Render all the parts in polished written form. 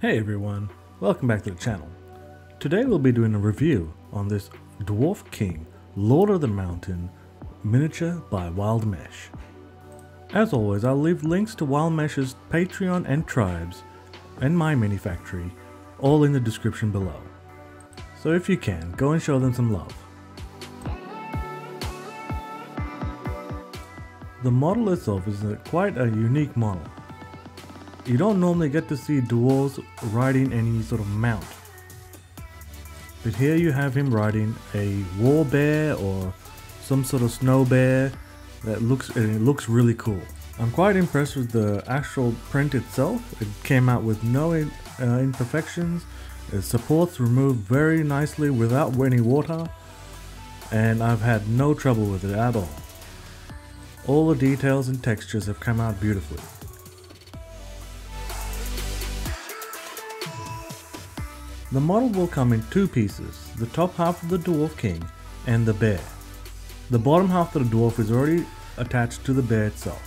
Hey everyone, welcome back to the channel. Today we'll be doing a review on this Dwarf King Lord of the Mountain miniature by Wildmesh. As always, I'll leave links to Wildmesh's Patreon and tribes and my mini factory all in the description below. So if you can, go and show them some love. The model itself is quite a unique model. You don't normally get to see dwarves riding any sort of mount. But here you have him riding a war bear or some sort of snow bear that looks really cool. I'm quite impressed with the actual print itself. It came out with no imperfections. It supports removed very nicely without any water, and I've had no trouble with it at all. All the details and textures have come out beautifully. The model will come in two pieces, the top half of the Dwarf King and the bear. The bottom half of the dwarf is already attached to the bear itself.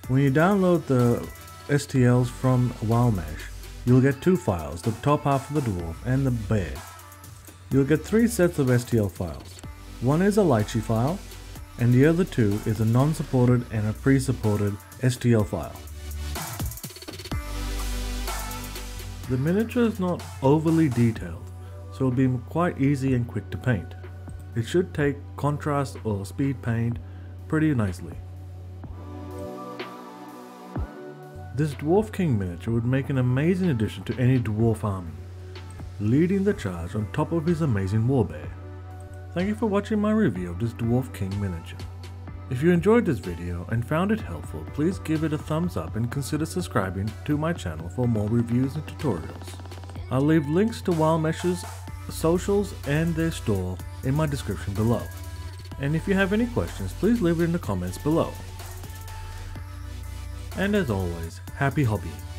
When you download the STLs from Wildmesh, you'll get two files, the top half of the dwarf and the bear. You'll get three sets of STL files. One is a Lychee file, and the other two is a non-supported and a pre-supported STL file. The miniature is not overly detailed, so it'll be quite easy and quick to paint. It should take contrast or speed paint pretty nicely. This Dwarf King miniature would make an amazing addition to any dwarf army, leading the charge on top of his amazing warbear. Thank you for watching my review of this Dwarf King miniature. If you enjoyed this video and found it helpful, please give it a thumbs up and consider subscribing to my channel for more reviews and tutorials. I'll leave links to Wildmesh's socials and their store in my description below. And if you have any questions, please leave it in the comments below. And as always, happy hobbying!